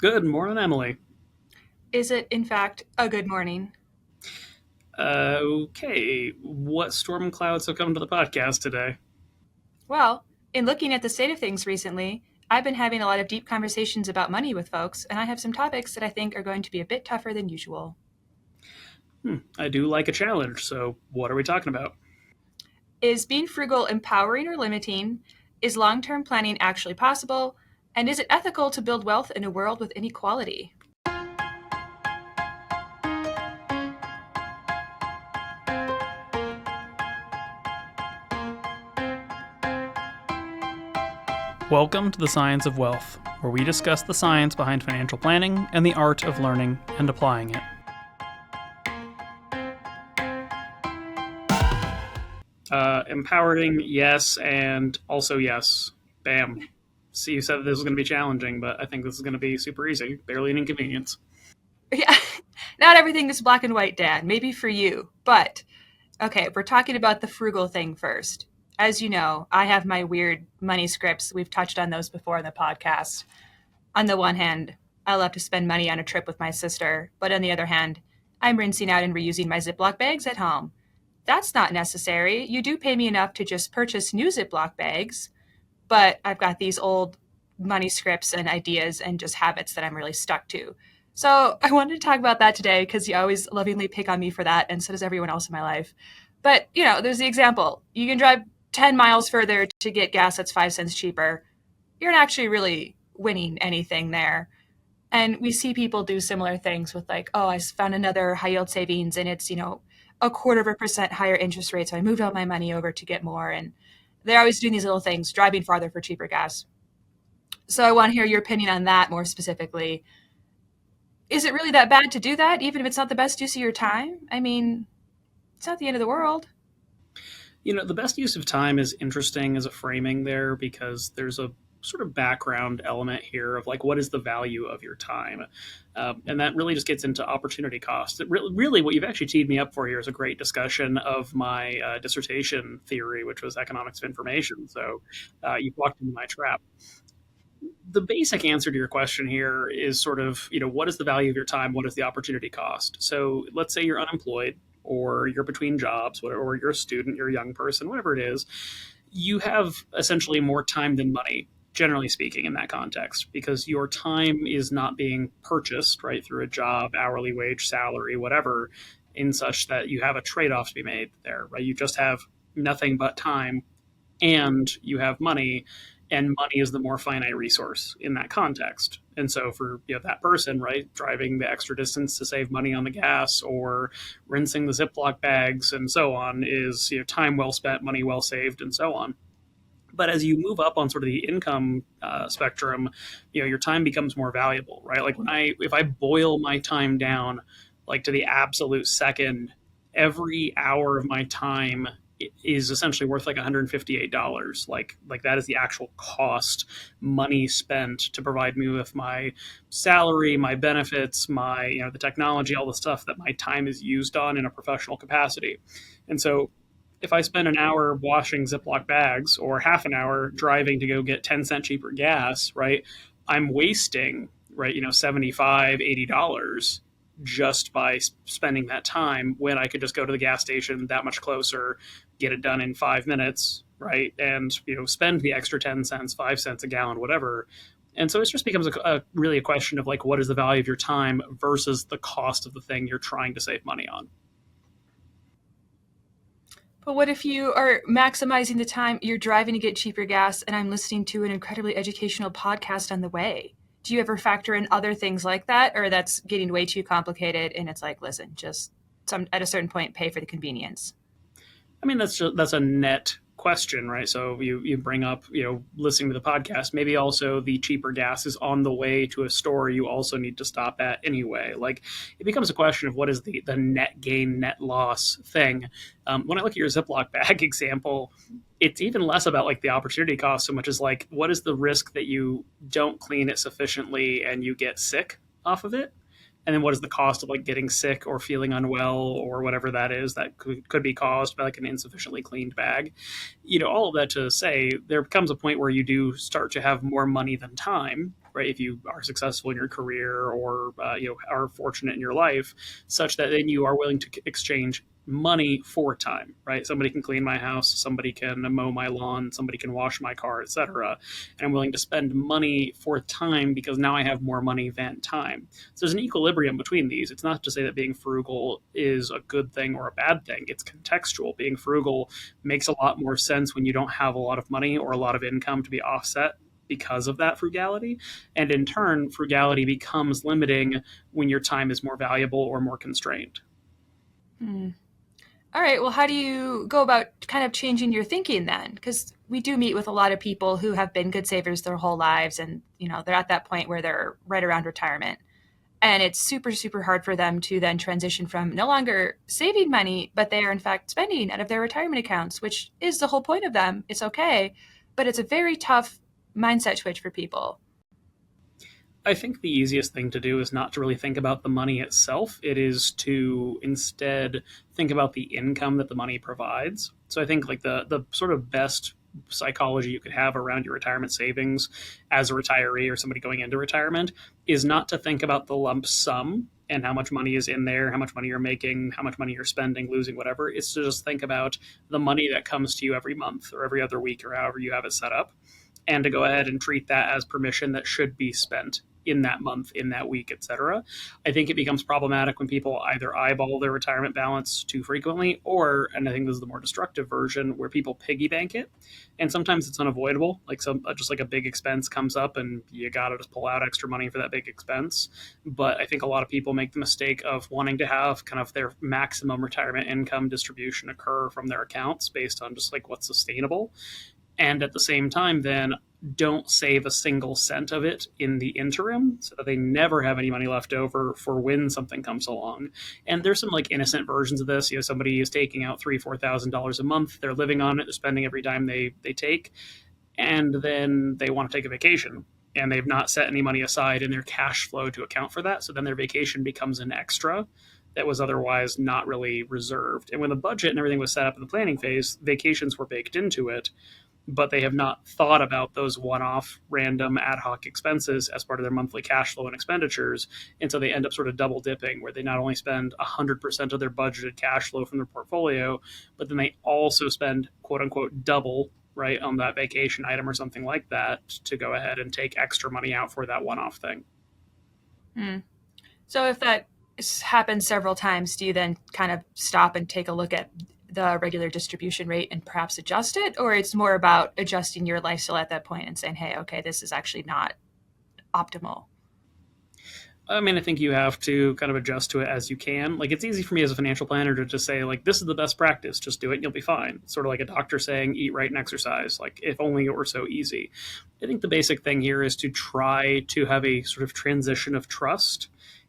Good morning, Emily. Is it, in fact, a good morning? Okay, what storm clouds have come to the podcast today? Well, in looking at the state of things recently, I've been having a lot of deep conversations about money with folks, and I have some topics that I think are going to be a bit tougher than usual. I do like a challenge, so what are we talking about? Is being frugal empowering or limiting? Is long term planning actually possible? And is it ethical to build wealth in a world with inequality? Welcome to the Science of Wealth, where we discuss the science behind financial planning and the art of learning and applying it. Empowering, yes, and also yes. Bam. See, you said this was going to be challenging, but I think this is going to be super easy. Barely an inconvenience. Yeah, not everything is black and white, Dad. Maybe for you. But, okay, we're talking about the frugal thing first. As you know, I have my weird money scripts. We've touched on those before in the podcast. On the one hand, I love to spend money on a trip with my sister, but on the other hand, I'm rinsing out and reusing my Ziploc bags at home. That's not necessary. You do pay me enough to just purchase new Ziploc bags, but I've got these old money scripts and ideas and just habits that I'm really stuck to. So I wanted to talk about that today because you always lovingly pick on me for that, and so does everyone else in my life. But, there's the example. You can drive 10 miles further to get gas that's 5 cents cheaper. You're not actually really winning anything there. And we see people do similar things with like, oh, I found another high yield savings and it's, 0.25% higher interest rate. So I moved all my money over to get more. And they're always doing these little things, driving farther for cheaper gas. So I want to hear your opinion on that more specifically. Is it really that bad to do that, even if it's not the best use of your time? I mean, it's not the end of the world. The best use of time is interesting as a framing there because there's a sort of background element here of like what is the value of your time, and that really just gets into opportunity cost. Really, what you've actually teed me up for here is a great discussion of my dissertation theory, which was economics of information. So you've walked into my trap. The basic answer to your question here is sort of, what is the value of your time? What is the opportunity cost? So let's say you're unemployed or you're between jobs, or you're a student, you're a young person, whatever it is, you have essentially more time than money, generally speaking, in that context, because your time is not being purchased, right, through a job, hourly wage, salary, whatever, in such that you have a trade off to be made there, right? You just have nothing but time and you have money, and money is the more finite resource in that context. And so for that person, right, driving the extra distance to save money on the gas or rinsing the Ziploc bags and so on is time well spent, money well saved, and so on. But as you move up on sort of the income spectrum, your time becomes more valuable, right? Like if I boil my time down like to the absolute second, every hour of my time is essentially worth like $158. Like that is the actual cost, money spent to provide me with my salary, my benefits, my the technology, all the stuff that my time is used on in a professional capacity. And so if I spend an hour washing Ziploc bags or half an hour driving to go get 10-cent cheaper gas, right, I'm wasting, right, $75, $80 just by spending that time when I could just go to the gas station that much closer, get it done in 5 minutes, right, and spend the extra 10 cents, 5 cents a gallon, whatever. And so it just becomes really a question of like, what is the value of your time versus the cost of the thing you're trying to save money on. But what if you are maximizing the time you're driving to get cheaper gas and I'm listening to an incredibly educational podcast on the way? Do you ever factor in other things like that, or that's getting way too complicated and it's like, listen, just at a certain point, pay for the convenience? I mean, that's a net question, right? So you bring up, listening to the podcast, maybe also the cheaper gas is on the way to a store you also need to stop at anyway. Like it becomes a question of what is the net gain, net loss thing. When I look at your Ziploc bag example, it's even less about like the opportunity cost so much as like, what is the risk that you don't clean it sufficiently and you get sick off of it? And then what is the cost of like getting sick or feeling unwell or whatever that is that could be caused by like an insufficiently cleaned bag? All of that to say there comes a point where you do start to have more money than time. right? If you are successful in your career or are fortunate in your life, such that then you are willing to exchange money for time, right? Somebody can clean my house, somebody can mow my lawn, somebody can wash my car, etc. And I'm willing to spend money for time because now I have more money than time. So there's an equilibrium between these. It's not to say that being frugal is a good thing or a bad thing. It's contextual. Being frugal makes a lot more sense when you don't have a lot of money or a lot of income to be offset because of that frugality. And in turn, frugality becomes limiting when your time is more valuable or more constrained. Hmm. All right. Well, how do you go about kind of changing your thinking then? Because we do meet with a lot of people who have been good savers their whole lives, and they're at that point where they're right around retirement, and it's super super hard for them to then transition from no longer saving money, but they are in fact spending out of their retirement accounts, which is the whole point of them. It's okay, but it's a very tough mindset switch for people. I think the easiest thing to do is not to really think about the money itself. It is to instead think about the income that the money provides. So I think like the sort of best psychology you could have around your retirement savings as a retiree or somebody going into retirement is not to think about the lump sum and how much money is in there, how much money you're making, how much money you're spending, losing, whatever. It's to just think about the money that comes to you every month or every other week or however you have it set up, and to go ahead and treat that as permission that should be spent in that month, in that week, etc. I think it becomes problematic when people either eyeball their retirement balance too frequently, or, and I think this is the more destructive version, where people piggy bank it. And sometimes it's unavoidable, like just like a big expense comes up, and you gotta just pull out extra money for that big expense. But I think a lot of people make the mistake of wanting to have kind of their maximum retirement income distribution occur from their accounts based on just like what's sustainable, and at the same time then don't save a single cent of it in the interim so that they never have any money left over for when something comes along. And there's some like innocent versions of this. Somebody is taking out $3,000 $4,000 a month, they're living on it, they're spending every dime they take, and then they want to take a vacation and they've not set any money aside in their cash flow to account for that. So then their vacation becomes an extra that was otherwise not really reserved. And when the budget and everything was set up in the planning phase, vacations were baked into it, but they have not thought about those one-off random ad hoc expenses as part of their monthly cash flow and expenditures. And so they end up sort of double dipping, where they not only spend 100% of their budgeted cash flow from their portfolio, but then they also spend quote unquote double, right, on that vacation item or something like that, to go ahead and take extra money out for that one-off thing. Hmm. So if that happens several times, do you then kind of stop and take a look at the regular distribution rate and perhaps adjust it? Or it's more about adjusting your lifestyle at that point and saying, hey, okay, this is actually not optimal? I mean, I think you have to kind of adjust to it as you can. Like, it's easy for me as a financial planner to just say, like, this is the best practice. Just do it and you'll be fine. It's sort of like a doctor saying, eat right and exercise. Like, if only it were so easy. I think the basic thing here is to try to have a sort of transition of trust,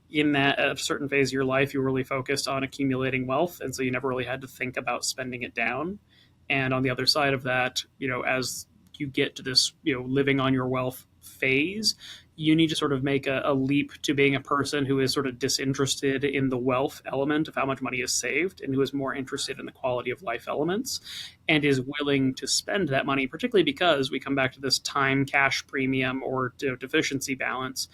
in that at a certain phase of your life, you were really focused on accumulating wealth. And so you never really had to think about spending it down. And on the other side of that, as you get to this, living on your wealth phase, you need to sort of make a leap to being a person who is sort of disinterested in the wealth element of how much money is saved and who is more interested in the quality of life elements and is willing to spend that money, particularly because we come back to this time cash premium or deficiency balance.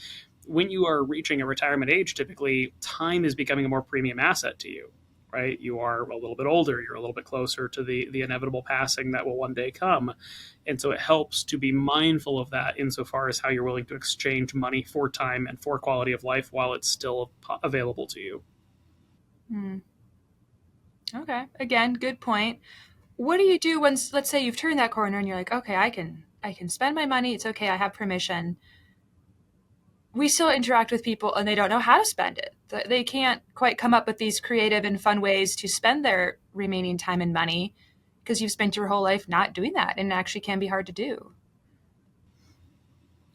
When you are reaching a retirement age, typically time is becoming a more premium asset to you, right? You are a little bit older, you're a little bit closer to the inevitable passing that will one day come. And so it helps to be mindful of that insofar as how you're willing to exchange money for time and for quality of life while it's still available to you. Hmm. Okay. Again, good point. What do you do once, let's say you've turned that corner and you're like, okay, I can spend my money. It's okay. I have permission. We still interact with people and they don't know how to spend it. They can't quite come up with these creative and fun ways to spend their remaining time and money because you've spent your whole life not doing that, and it actually can be hard to do.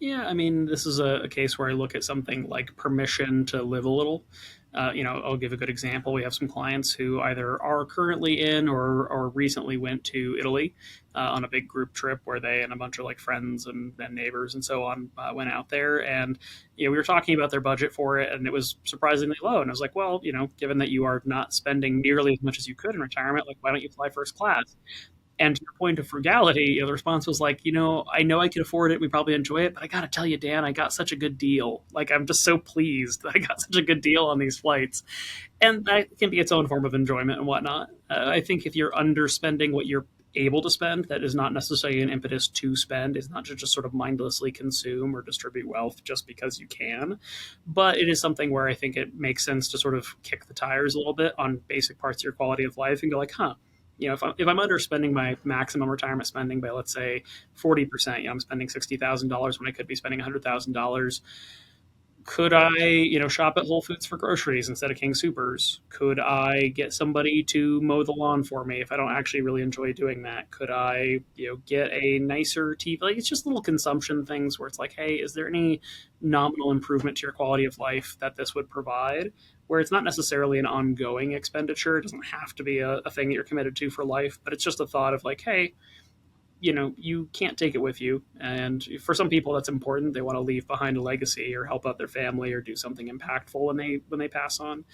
Yeah, I mean, this is a case where I look at something like permission to live a little. I'll give a good example. We have some clients who either are currently in or recently went to Italy on a big group trip where they and a bunch of like friends and neighbors and so on went out there. And we were talking about their budget for it, and it was surprisingly low. And I was like, well, given that you are not spending nearly as much as you could in retirement, like why don't you fly first class? And to your point of frugality, the response was like, I know I could afford it. We probably enjoy it, but I got to tell you, Dan, I got such a good deal. Like, I'm just so pleased that I got such a good deal on these flights. And that can be its own form of enjoyment and whatnot. I think if you're underspending what you're able to spend, that is not necessarily an impetus to spend. It's not to just sort of mindlessly consume or distribute wealth just because you can. But it is something where I think it makes sense to sort of kick the tires a little bit on basic parts of your quality of life and go like, huh, if I'm underspending my maximum retirement spending by, let's say, 40%, I'm spending $60,000 when I could be spending $100,000. Could I, shop at Whole Foods for groceries instead of King Supers? Could I get somebody to mow the lawn for me if I don't actually really enjoy doing that? Could I, get a nicer TV? Like, it's just little consumption things where it's like, hey, is there any nominal improvement to your quality of life that this would provide? Where it's not necessarily an ongoing expenditure. It doesn't have to be a thing that you're committed to for life, but it's just a thought of like, hey, you can't take it with you, and for some people that's important. They want to leave behind a legacy or help out their family or do something impactful when they pass on.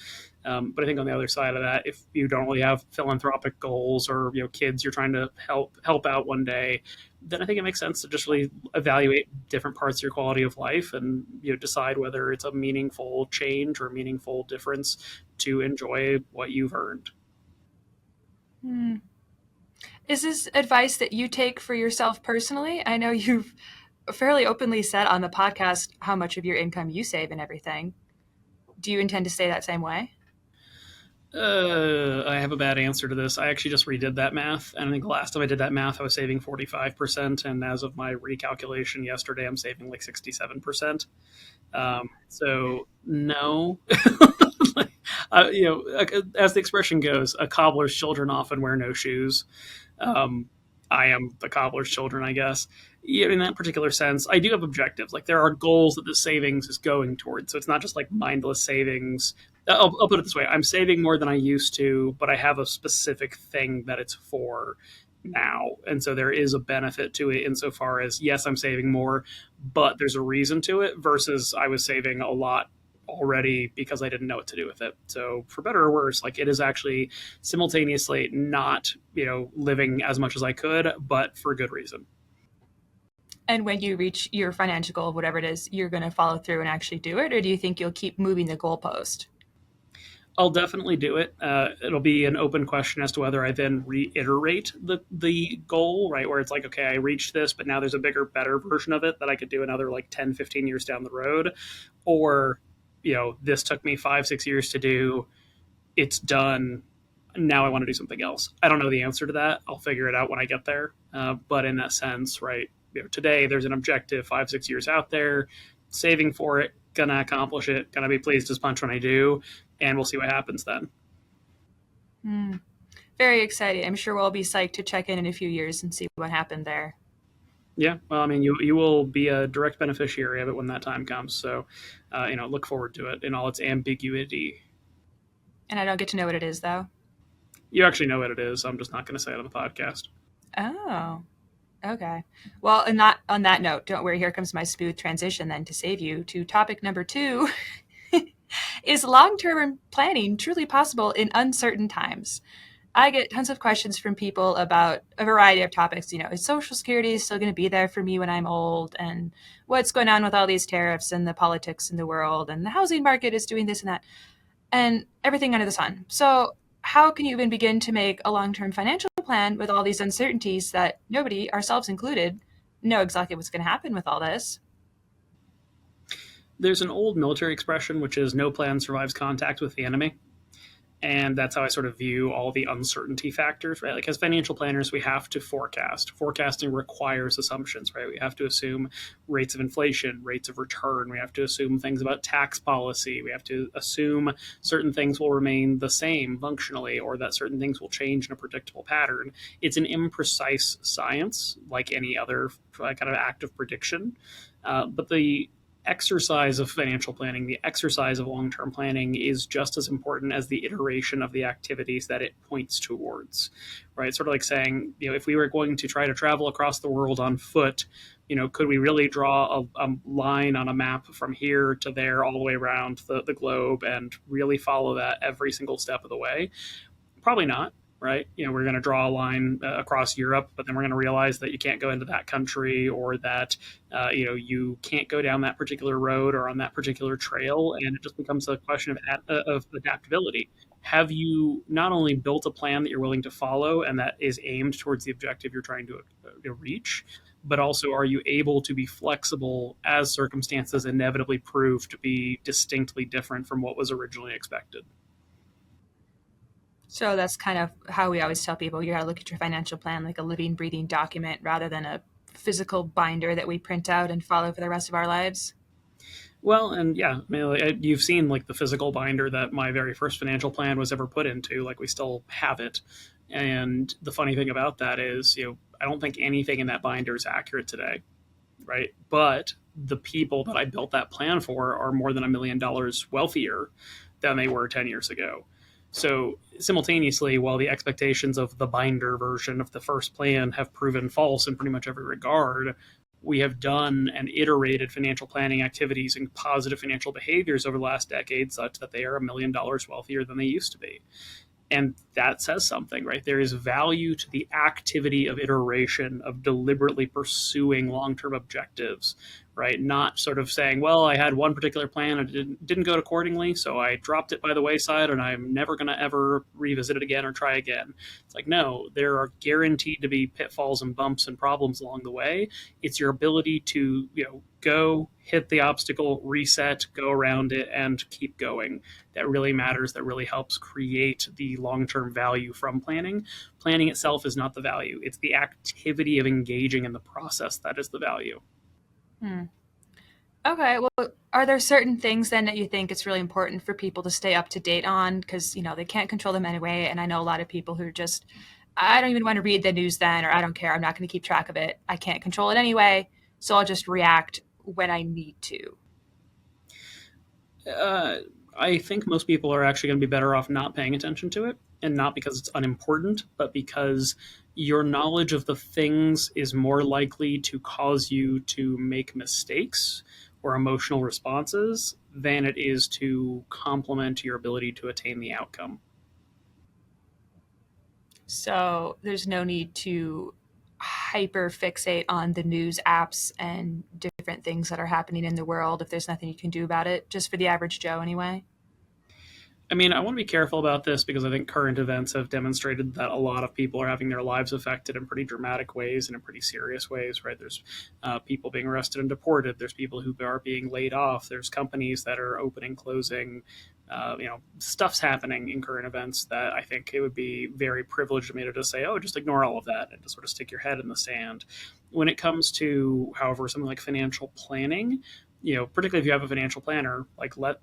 But I think on the other side of that, if you don't really have philanthropic goals or kids you're trying to help out one day, then I think it makes sense to just really evaluate different parts of your quality of life and decide whether it's a meaningful change or a meaningful difference to enjoy what you've earned. Hmm. Is this advice that you take for yourself personally? I know you've fairly openly said on the podcast how much of your income you save and everything. Do you intend to stay that same way? I have a bad answer to this. I actually just redid that math, and I think the last time I did that math, I was saving 45%, and as of my recalculation yesterday, I'm saving like 67%. So no, as the expression goes, a cobbler's children often wear no shoes. Um, I am the cobbler's children, I guess. Yeah, in that particular sense, I do have objectives. Like there are goals that the savings is going towards. So it's not just like mindless savings. I'll put it this way: I'm saving more than I used to, but I have a specific thing that it's for now, and so there is a benefit to it insofar as yes, I'm saving more, but there's a reason to it. Versus I was saving a lot already because I didn't know what to do with it. So for better or worse, like it is actually simultaneously not, living as much as I could, but for good reason. And when you reach your financial goal, whatever it is, you're going to follow through and actually do it? Or do you think you'll keep moving the goalpost? I'll definitely do it. It'll be an open question as to whether I then reiterate the goal, right? Where it's like, okay, I reached this, but now there's a bigger, better version of it that I could do another like 10, 15 years down the road. Or, this took me 5, 6 years to do. It's done. Now I want to do something else. I don't know the answer to that. I'll figure it out when I get there. But in that sense, right, today there's an objective 5, 6 years out there, saving for it, gonna accomplish it, gonna be pleased as punch when I do, and we'll see what happens then. Hmm. Very exciting. I'm sure we'll be psyched to check in a few years and see what happened there. Yeah, well, I mean, you will be a direct beneficiary of it when that time comes. So, look forward to it in all its ambiguity. And I don't get to know what it is, though. You actually know what it is. I'm just not going to say it on the podcast. Oh, okay. Well, and not on that note, don't worry. Here comes my smooth transition then to save you to topic number 2. Is long-term planning truly possible in uncertain times? I get tons of questions from people about a variety of topics. Is Social Security still going to be there for me when I'm old? And what's going on with all these tariffs and the politics in the world? And the housing market is doing this and that, and everything under the sun. So, how can you even begin to make a long term financial plan with all these uncertainties that nobody, ourselves included, know exactly what's going to happen with all this? There's an old military expression which is no plan survives contact with the enemy. And that's how I sort of view all the uncertainty factors, right? Like as financial planners, we have to forecast. Forecasting requires assumptions, right? We have to assume rates of inflation, rates of return. We have to assume things about tax policy. We have to assume certain things will remain the same functionally or that certain things will change in a predictable pattern. It's an imprecise science like any other kind of active prediction. But the exercise of financial planning, the exercise of long term planning is just as important as the iteration of the activities that it points towards, right? Sort of like saying, if we were going to try to travel across the world on foot, could we really draw a line on a map from here to there all the way around the globe and really follow that every single step of the way? Probably not. right? We're going to draw a line across Europe, but then we're going to realize that you can't go into that country, or that you can't go down that particular road or on that particular trail, and it just becomes a question of adaptability. Have you not only built a plan that you're willing to follow and that is aimed towards the objective you're trying to reach, but also are you able to be flexible as circumstances inevitably prove to be distinctly different from what was originally expected? So that's kind of how we always tell people you got to look at your financial plan like a living, breathing document rather than a physical binder that we print out and follow for the rest of our lives. Well, and yeah, I mean, like, you've seen like the physical binder that my very first financial plan was ever put into. Like we still have it, and the funny thing about that is, I don't think anything in that binder is accurate today, right? But the people that I built that plan for are more than $1 million wealthier than they were 10 years ago. So, simultaneously, while the expectations of the binder version of the first plan have proven false in pretty much every regard, we have done and iterated financial planning activities and positive financial behaviors over the last decade such that they are $1 million wealthier than they used to be. And that says something, right? There is value to the activity of iteration, of deliberately pursuing long term objectives, right? Not sort of saying, well, I had one particular plan and it didn't go accordingly, so I dropped it by the wayside and I'm never going to ever revisit it again or try again. It's like, no, there are guaranteed to be pitfalls and bumps and problems along the way. It's your ability to, go hit the obstacle, reset, go around it, and keep going that really matters, that really helps create the long term value from planning. Planning itself is not the value, it's the activity of engaging in the process that is the value. Hmm. Okay, well, are there certain things then that you think it's really important for people to stay up to date on? Because, they can't control them anyway. And I know a lot of people who are just, I don't even want to read the news then, or I don't care. I'm not going to keep track of it. I can't control it anyway. So I'll just react when I need to. Uh, I think most people are actually going to be better off not paying attention to it, and not because it's unimportant, but because your knowledge of the things is more likely to cause you to make mistakes or emotional responses than it is to complement your ability to attain the outcome. So there's no need to hyper fixate on the news apps and different things that are happening in the world if there's nothing you can do about it, just for the average Joe anyway. I mean, I want to be careful about this because I think current events have demonstrated that a lot of people are having their lives affected in pretty dramatic ways and in pretty serious ways, right? There's people being arrested and deported. There's people who are being laid off. There's companies that are opening, closing. Stuff's happening in current events that I think it would be very privileged of me to just say, oh, just ignore all of that and to sort of stick your head in the sand. When it comes to, however, something like financial planning, particularly if you have a financial planner, like let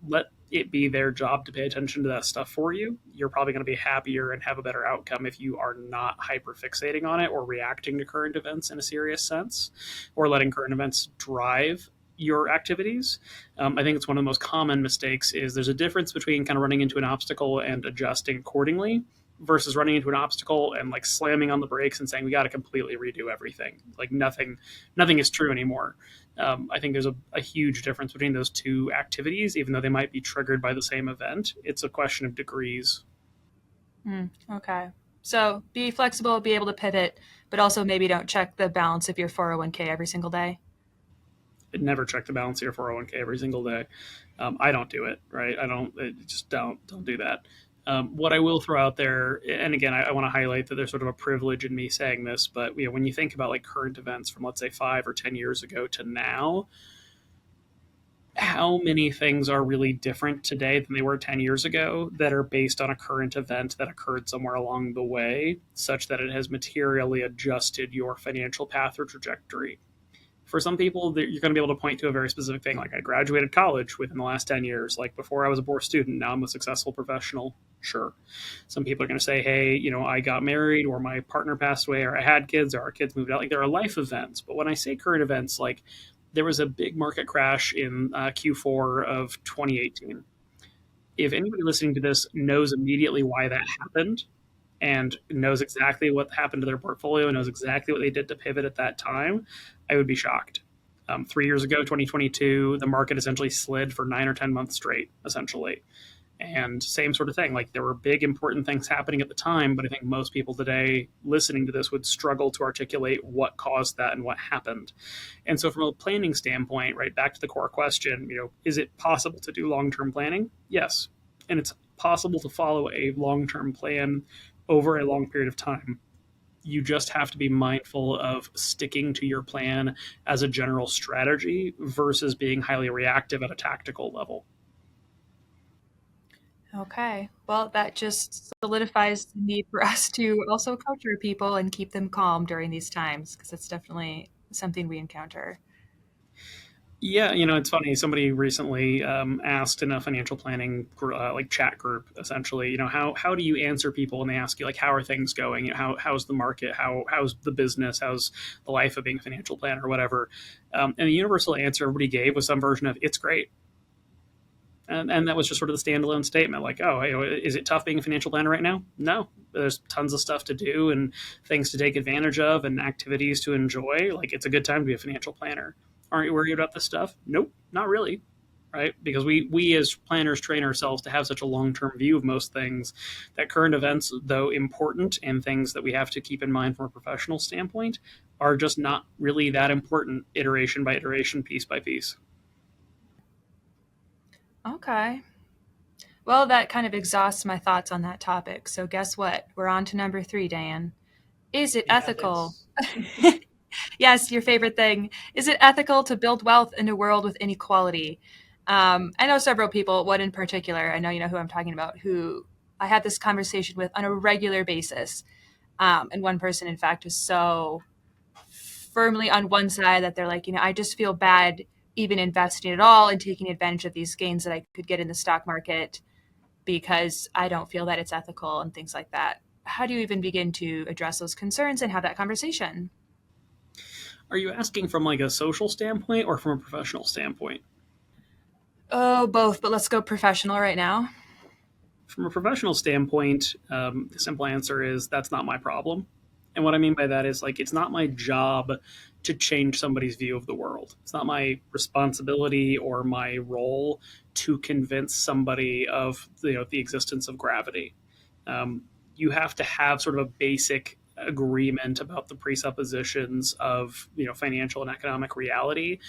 it be their job to pay attention to that stuff for you. You're probably going to be happier and have a better outcome if you are not hyper fixating on it or reacting to current events in a serious sense, or letting current events drive your activities. I think it's one of the most common mistakes is there's a difference between kind of running into an obstacle and adjusting accordingly versus running into an obstacle and like slamming on the brakes and saying we got to completely redo everything. Like nothing is true anymore. I think there's a huge difference between those two activities, even though they might be triggered by the same event. It's a question of degrees. Okay. So be flexible, be able to pivot, but also maybe don't check the balance of your 401k every single day. I'd never check the balance of your 401k every single day. I don't do it, right? I just don't do that. What I will throw out there, and again, I want to highlight that there's sort of a privilege in me saying this, but when you think about like current events from let's say 5 or 10 years ago to now, how many things are really different today than they were 10 years ago that are based on a current event that occurred somewhere along the way, such that it has materially adjusted your financial path or trajectory? For some people, you're going to be able to point to a very specific thing, like I graduated college within the last 10 years. Like before, I was a poor student. Now I'm a successful professional. Sure. Some people are going to say, hey, I got married, or my partner passed away, or I had kids, or our kids moved out. Like there are life events. But when I say current events, like there was a big market crash in Q4 of 2018. If anybody listening to this knows immediately why that happened, and knows exactly what happened to their portfolio, knows exactly what they did to pivot at that time, I would be shocked. 3 years ago, 2022, the market essentially slid for 9 or 10 months straight, essentially. And same sort of thing. Like there were big important things happening at the time, but I think most people today listening to this would struggle to articulate what caused that and what happened. And so from a planning standpoint, right back to the core question, is it possible to do long-term planning? Yes. And it's possible to follow a long-term plan over a long period of time. You just have to be mindful of sticking to your plan as a general strategy versus being highly reactive at a tactical level. Okay. Well, that just solidifies the need for us to also coach our people and keep them calm during these times because it's definitely something we encounter. Yeah, it's funny. Somebody recently asked in a financial planning like chat group, essentially, how do you answer people when they ask you like how are things going? How's the market? How's the business? How's the life of being a financial planner or whatever? And the universal answer everybody gave was some version of it's great. And that was just sort of the standalone statement, like, oh, hey, is it tough being a financial planner right now? No, there's tons of stuff to do and things to take advantage of and activities to enjoy. Like, it's a good time to be a financial planner. Aren't you worried about this stuff? Nope, not really, right? Because we as planners train ourselves to have such a long term view of most things that current events, though important and things that we have to keep in mind from a professional standpoint, are just not really that important iteration by iteration, piece by piece. Okay. Well, that kind of exhausts my thoughts on that topic. So, guess what? We're on to number three, Dan. Is it Yeah, ethical? it's Yes, your favorite thing. Is it ethical to build wealth in a world with inequality? I know several people, one in particular, I know you know who I'm talking about, who I have this conversation with on a regular basis. And one person, in fact, is so firmly on one side that they're like, I just feel bad even investing at all and taking advantage of these gains that I could get in the stock market because I don't feel that it's ethical and things like that. How do you even begin to address those concerns and have that conversation? Are you asking from like a social standpoint or from a professional standpoint? Oh, both, but let's go professional right now. From a professional standpoint, the simple answer is that's not my problem. And what I mean by that is like it's not my job to change somebody's view of the world. It's not my responsibility or my role to convince somebody of the existence of gravity. Um, you have to have sort of a basic agreement about the presuppositions of financial and economic reality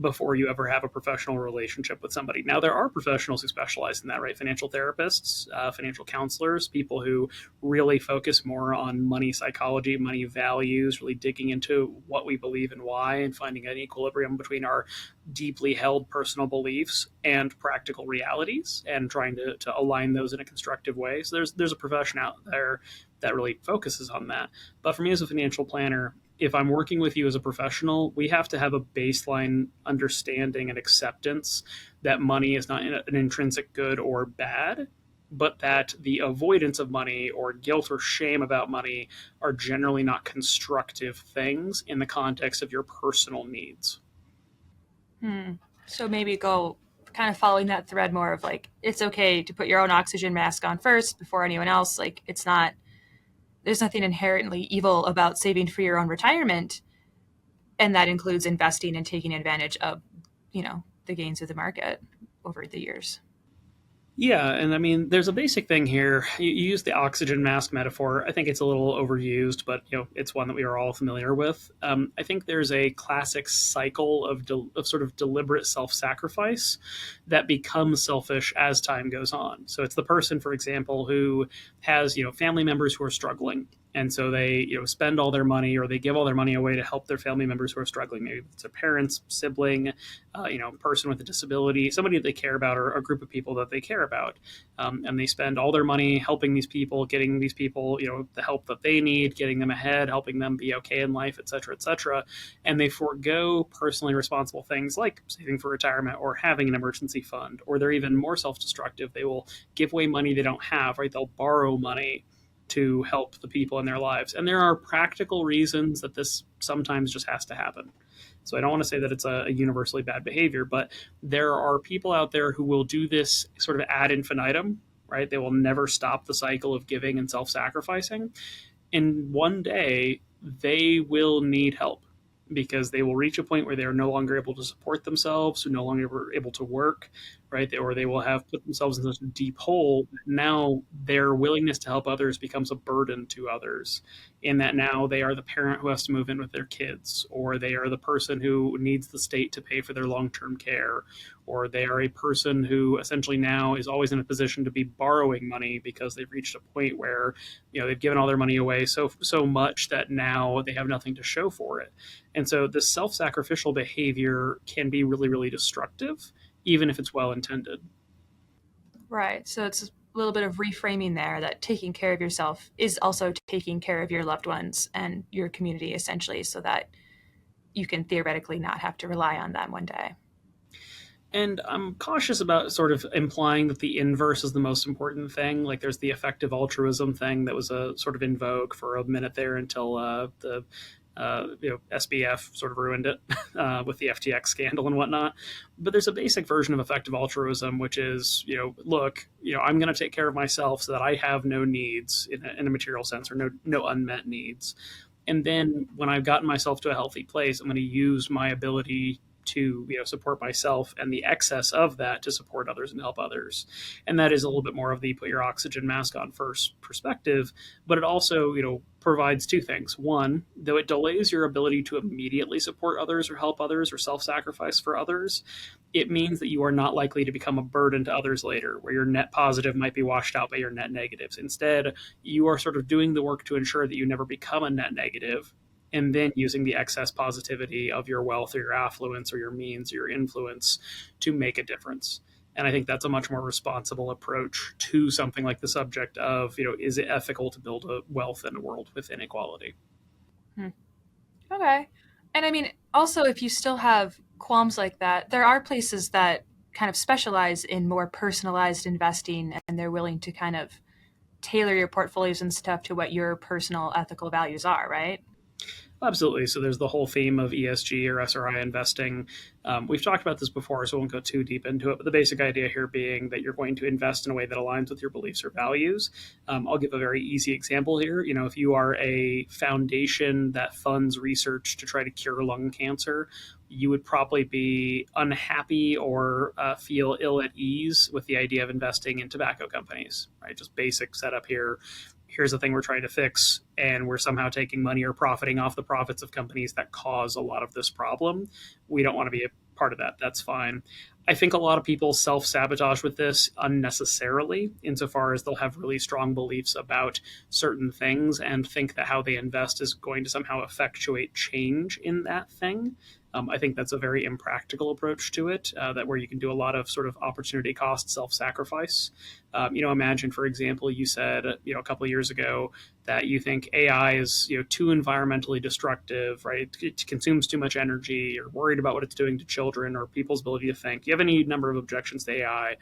before you ever have a professional relationship with somebody. Now, there are professionals who specialize in that, right? Financial therapists, financial counselors, people who really focus more on money psychology, money values, really digging into what we believe and why, and finding an equilibrium between our deeply held personal beliefs and practical realities, and trying to align those in a constructive way. So there's a profession out there that really focuses on that. But for me as a financial planner, if I'm working with you as a professional, we have to have a baseline understanding and acceptance that money is not an intrinsic good or bad, but that the avoidance of money or guilt or shame about money are generally not constructive things in the context of your personal needs. Hmm. So maybe go kind of following that thread more of like, it's okay to put your own oxygen mask on first before anyone else. Like, it's not, there's nothing inherently evil about saving for your own retirement. And that includes investing and taking advantage of, the gains of the market over the years. Yeah, and I mean, there's a basic thing here. You use the oxygen mask metaphor. I think it's a little overused, but it's one that we are all familiar with. I think there's a classic cycle of sort of deliberate self-sacrifice that becomes selfish as time goes on. So it's the person, for example, who has family members who are struggling, and so they spend all their money or they give all their money away to help their family members who are struggling. Maybe it's their parents, sibling, person with a disability, somebody that they care about, or a group of people that they care about, and they spend all their money helping these people, getting these people, the help that they need, getting them ahead, helping them be okay in life, etc., etc., and they forego personally responsible things like saving for retirement or having an emergency fund, or they're even more self-destructive. They will give away money they don't have, right? They'll borrow money to help the people in their lives. And there are practical reasons that this sometimes just has to happen. So I don't want to say that it's a universally bad behavior, but there are people out there who will do this sort of ad infinitum, right? They will never stop the cycle of giving and self sacrificing. And one day they will need help. because they will reach a point where they are no longer able to support themselves, who no longer able to work, right? Or they will have put themselves in such a deep hole that now their willingness to help others becomes a burden to others. In that now they are the parent who has to move in with their kids, or they are the person who needs the state to pay for their long term care, or they are a person who essentially now is always in a position to be borrowing money because they've reached a point where they've given all their money away so much that now they have nothing to show for it. And so this self-sacrificial behavior can be really, really destructive, even if it's well intended. Right. So it's a little bit of reframing there that taking care of yourself is also taking care of your loved ones and your community, essentially, so that you can theoretically not have to rely on them one day. And I'm cautious about sort of implying that the inverse is the most important thing. Like there's the effective altruism thing that was a sort of in vogue for a minute there until the SBF sort of ruined it with the FTX scandal and whatnot. But there's a basic version of effective altruism, which is, look, I'm going to take care of myself so that I have no needs in a material sense, or no unmet needs. And then when I've gotten myself to a healthy place, I'm going to use my ability to support myself and the excess of that to support others and help others. And that is a little bit more of the put your oxygen mask on first perspective. But it also provides two things. One, though it delays your ability to immediately support others or help others or self-sacrifice for others, it means that you are not likely to become a burden to others later, where your net positive might be washed out by your net negatives. Instead, you are sort of doing the work to ensure that you never become a net negative, and then using the excess positivity of your wealth or your affluence or your means or your influence to make a difference. And I think that's a much more responsible approach to something like the subject of, is it ethical to build a wealth in a world with inequality? Hmm. Okay. And I mean, also, if you still have qualms like that, there are places that kind of specialize in more personalized investing and they're willing to kind of tailor your portfolios and stuff to what your personal ethical values are, right? Absolutely. So there's the whole theme of ESG or SRI investing. We've talked about this before, so I won't go too deep into it. But the basic idea here being that you're going to invest in a way that aligns with your beliefs or values. I'll give a very easy example here. If you are a foundation that funds research to try to cure lung cancer, you would probably be unhappy or feel ill at ease with the idea of investing in tobacco companies, right? Just basic setup here. Here's the thing we're trying to fix, and we're somehow taking money or profiting off the profits of companies that cause a lot of this problem. We don't want to be a part of that. That's fine. I think a lot of people self sabotage with this unnecessarily, insofar as they'll have really strong beliefs about certain things and think that how they invest is going to somehow effectuate change in that thing. I think that's a very impractical approach to it, that where you can do a lot of sort of opportunity cost self-sacrifice. Imagine, for example, you said, a couple of years ago that you think AI is, too environmentally destructive, right? It consumes too much energy. You're worried about what it's doing to children or people's ability to think. You have any number of objections to AI.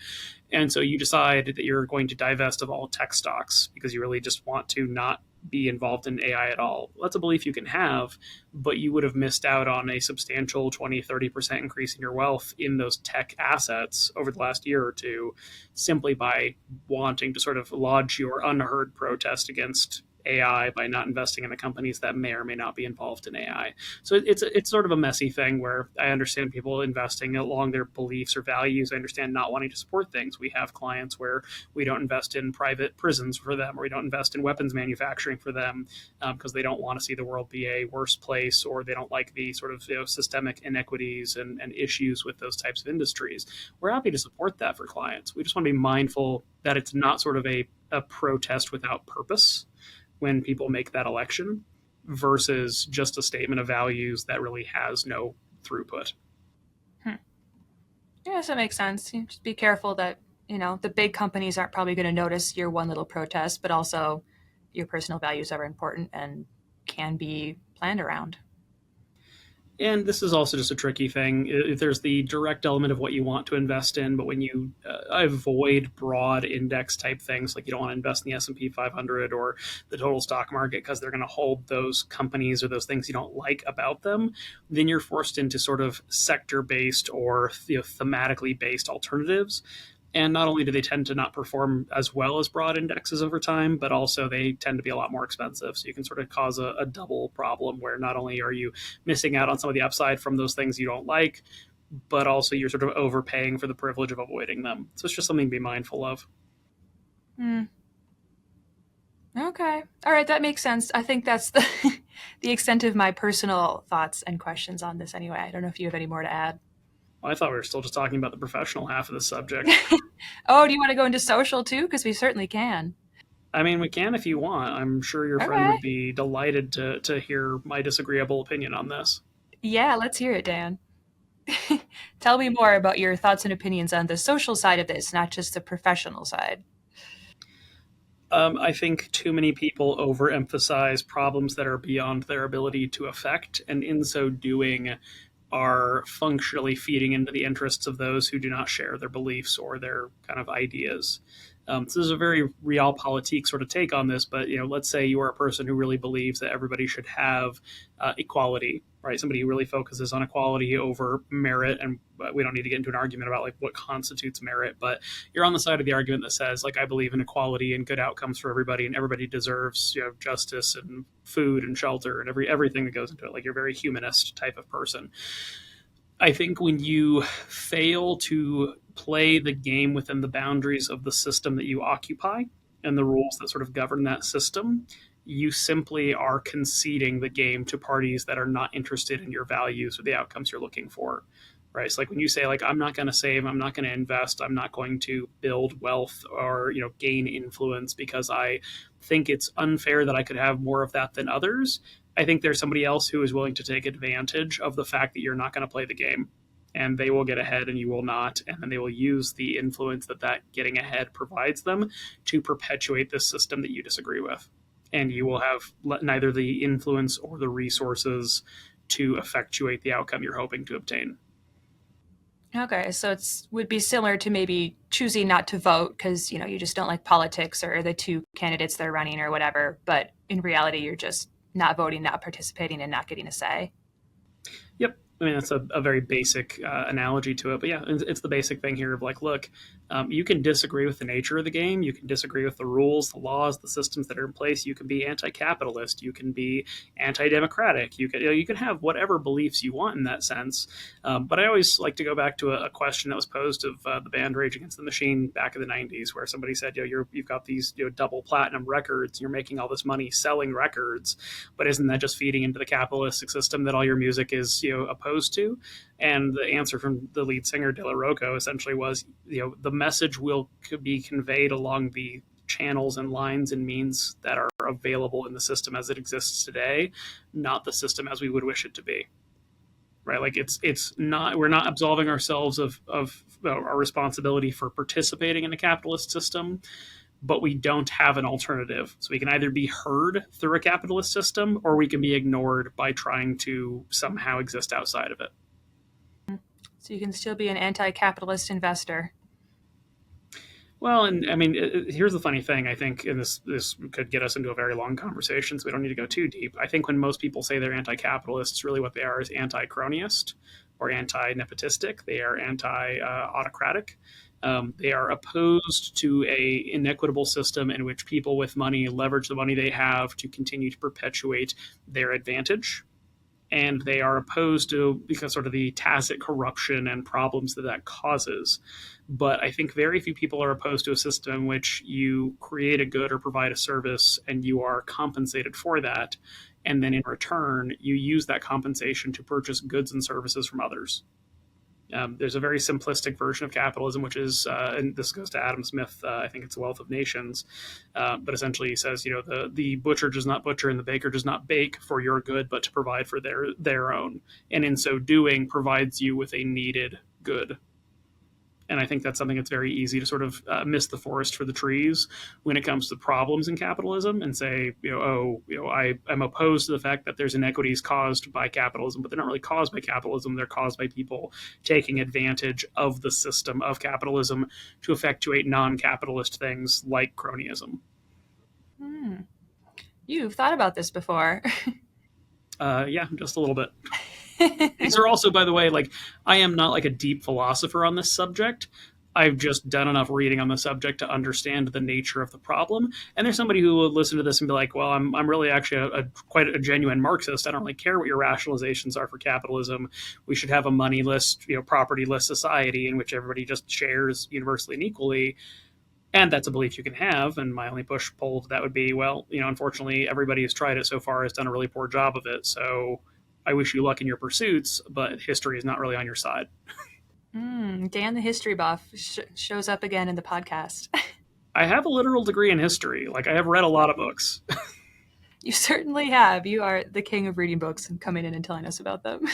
And so you decide that you're going to divest of all tech stocks because you really just want to not be involved in AI at all. Well, that's a belief you can have, but you would have missed out on a substantial 20-30% increase in your wealth in those tech assets over the last year or two, simply by wanting to sort of lodge your unheard protest against AI by not investing in the companies that may or may not be involved in AI. So it's sort of a messy thing where I understand people investing along their beliefs or values. I understand not wanting to support things. We have clients where we don't invest in private prisons for them, or we don't invest in weapons manufacturing for them because they don't want to see the world be a worse place, or they don't like the sort of systemic inequities and issues with those types of industries. We're happy to support that for clients. We just want to be mindful that it's not sort of a protest without purpose when people make that election versus just a statement of values that really has no throughput. Hmm. Yes, that makes sense. You just be careful that, the big companies aren't probably going to notice your one little protest, but also your personal values are important and can be planned around. And this is also just a tricky thing. There's the direct element of what you want to invest in, but when you avoid broad index type things, like you don't want to invest in the S&P 500 or the total stock market because they're going to hold those companies or those things you don't like about them, then you're forced into sort of sector based or thematically based alternatives. And not only do they tend to not perform as well as broad indexes over time, but also they tend to be a lot more expensive. So you can sort of cause a double problem where not only are you missing out on some of the upside from those things you don't like, but also you're sort of overpaying for the privilege of avoiding them. So it's just something to be mindful of. Hmm. Okay. All right, that makes sense. I think that's the the extent of my personal thoughts and questions on this anyway. I don't know if you have any more to add. Well, I thought we were still just talking about the professional half of the subject. Oh, do you want to go into social too? Because we certainly can. I mean, we can if you want. I'm sure your friend Okay. would be delighted to hear my disagreeable opinion on this. Yeah, let's hear it, Dan. Tell me more about your thoughts and opinions on the social side of this, not just the professional side. I think too many people overemphasize problems that are beyond their ability to affect, and in so doing, are functionally feeding into the interests of those who do not share their beliefs or their kind of ideas. So there's a very realpolitik sort of take on this, but let's say you are a person who really believes that everybody should have equality, right? Somebody who really focuses on equality over merit, and we don't need to get into an argument about like what constitutes merit, but you're on the side of the argument that says like I believe in equality and good outcomes for everybody, and everybody deserves justice and food and shelter and everything that goes into it. Like you're a very humanist type of person. I think when you fail to play the game within the boundaries of the system that you occupy and the rules that sort of govern that system, you simply are conceding the game to parties that are not interested in your values or the outcomes you're looking for. Right. It's like when you say like I'm not going to save, I'm not going to invest, I'm not going to build wealth or gain influence because I think it's unfair that I could have more of that than others. I think there's somebody else who is willing to take advantage of the fact that you're not going to play the game, and they will get ahead and you will not, and then they will use the influence that getting ahead provides them to perpetuate this system that you disagree with, and you will have neither the influence or the resources to effectuate the outcome you're hoping to obtain. Okay, so it's would be similar to maybe choosing not to vote because you just don't like politics or the two candidates that are running or whatever. But in reality, you're just not voting, not participating, and not getting a say. Yep. I mean, that's a very basic analogy to it. But yeah, it's the basic thing here of like, look, you can disagree with the nature of the game. You can disagree with the rules, the laws, the systems that are in place. You can be anti-capitalist. You can be anti-democratic. You can have whatever beliefs you want in that sense. But I always like to go back to a question that was posed of the band Rage Against the Machine back in the '90s, where somebody said, you've got these double platinum records. You're making all this money selling records, but isn't that just feeding into the capitalistic system that all your music is opposed to? And the answer from the lead singer De La Rocco essentially was, the message will be conveyed along the channels and lines and means that are available in the system as it exists today, not the system as we would wish it to be. Right? Like it's not, we're not absolving ourselves of our responsibility for participating in a capitalist system, but we don't have an alternative. So we can either be heard through a capitalist system or we can be ignored by trying to somehow exist outside of it. So you can still be an anti-capitalist investor. Well, and I mean, here's the funny thing. I think, and this could get us into a very long conversation, so we don't need to go too deep. I think when most people say they're anti-capitalist, really what they are is anti-cronyist or anti-nepotistic. They are anti-autocratic. They are opposed to a inequitable system in which people with money leverage the money they have to continue to perpetuate their advantage, and they are opposed to because sort of the tacit corruption and problems that causes. But I think very few people are opposed to a system in which you create a good or provide a service and you are compensated for that, and then in return you use that compensation to purchase goods and services from others. There's a very simplistic version of capitalism, which is, and this goes to Adam Smith, I think it's Wealth of Nations, but essentially he says, the butcher does not butcher and the baker does not bake for your good, but to provide for their own, and in so doing provides you with a needed good. And I think that's something that's very easy to sort of miss the forest for the trees when it comes to problems in capitalism and say, I'm opposed to the fact that there's inequities caused by capitalism, but they're not really caused by capitalism. They're caused by people taking advantage of the system of capitalism to effectuate non-capitalist things like cronyism. Hmm. You've thought about this before. Yeah, just a little bit. These are also, by the way, like I am not like a deep philosopher on this subject. I've just done enough reading on the subject to understand the nature of the problem. And there's somebody who will listen to this and be like, well, I'm really actually quite a genuine Marxist. I don't really care what your rationalizations are for capitalism. We should have a moneyless, propertyless society in which everybody just shares universally and equally. And that's a belief you can have. And my only push pull to that would be, well, unfortunately, everybody who's tried it so far has done a really poor job of it. So I wish you luck in your pursuits, but history is not really on your side. Dan the history buff shows up again in the podcast. I have a literal degree in history. Like, I have read a lot of books. You certainly have. You are the king of reading books and coming in and telling us about them.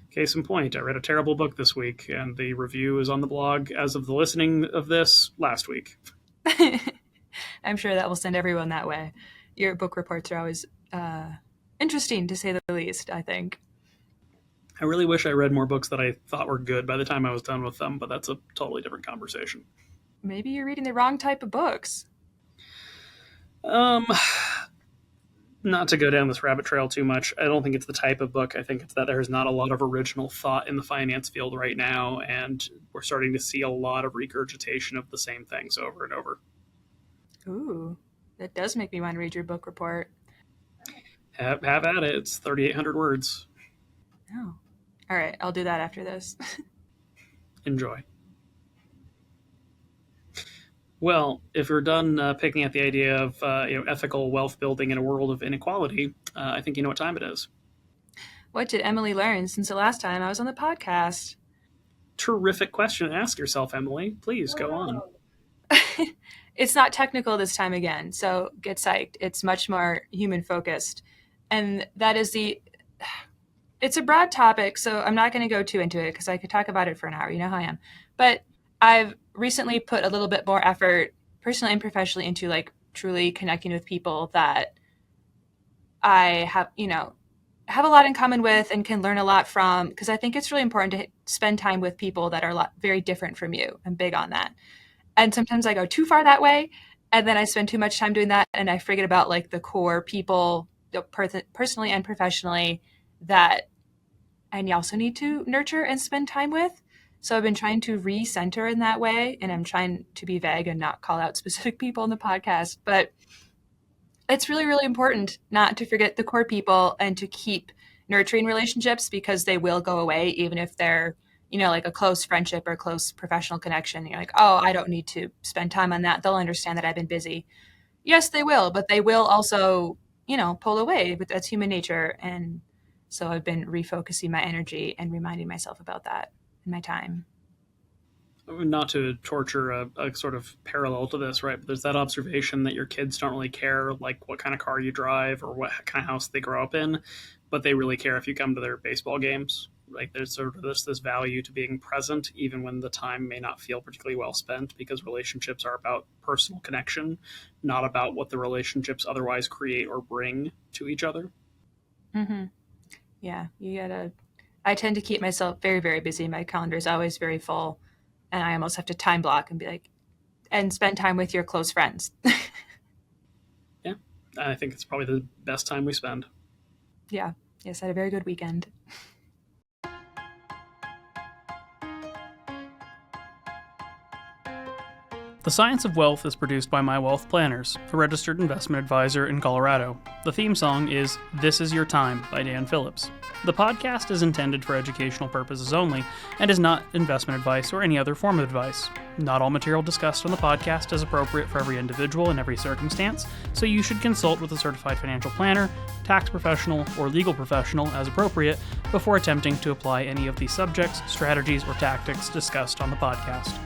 Case in point, I read a terrible book this week, and the review is on the blog as of the listening of this last week. I'm sure that will send everyone that way. Your book reports are always interesting, to say the least, I think. I really wish I read more books that I thought were good by the time I was done with them, but that's a totally different conversation. Maybe you're reading the wrong type of books. Not to go down this rabbit trail too much, I don't think it's the type of book. I think it's that there's not a lot of original thought in the finance field right now, and we're starting to see a lot of regurgitation of the same things over and over. Ooh, that does make me want to read your book report. Have at it. It's 3,800 words. Oh. All right, I'll do that after this. Enjoy. Well, if you're done picking at the idea of ethical wealth building in a world of inequality, I think you know what time it is. What did Emily learn since the last time I was on the podcast? Terrific question to ask yourself, Emily. Please go on. It's not technical this time again, so get psyched. It's much more human focused. And that is it's a broad topic, so I'm not going to go too into it because I could talk about it for an hour. You know how I am. But I've recently put a little bit more effort, personally and professionally, into like truly connecting with people that I have a lot in common with and can learn a lot from, because I think it's really important to spend time with people that are very different from you. I'm big on that. And sometimes I go too far that way, and then I spend too much time doing that, and I forget about like the core people, personally and professionally, that I also need to nurture and spend time with. So I've been trying to recenter in that way, and I'm trying to be vague and not call out specific people in the podcast. But it's really, really important not to forget the core people and to keep nurturing relationships, because they will go away, even if they're, like a close friendship or close professional connection. You're like, oh, I don't need to spend time on that. They'll understand that I've been busy. Yes, they will, but they will also, pull away. But that's human nature. And so I've been refocusing my energy and reminding myself about that in my time. Not to torture a sort of parallel to this, right? But there's that observation that your kids don't really care, like, what kind of car you drive or what kind of house they grow up in, but they really care if you come to their baseball games. Like, there's sort of this value to being present, even when the time may not feel particularly well spent, because relationships are about personal connection, not about what the relationships otherwise create or bring to each other. Mm-hmm. Yeah, I tend to keep myself very, very busy. My calendar is always very full, and I almost have to time block and be like, and spend time with your close friends. Yeah, I think it's probably the best time we spend. Yeah. Yes, I had a very good weekend. The Science of Wealth is produced by My Wealth Planners, a registered investment advisor in Colorado. The theme song is This Is Your Time by Dan Phillips. The podcast is intended for educational purposes only and is not investment advice or any other form of advice. Not all material discussed on the podcast is appropriate for every individual in every circumstance, so you should consult with a certified financial planner, tax professional, or legal professional as appropriate before attempting to apply any of the subjects, strategies, or tactics discussed on the podcast.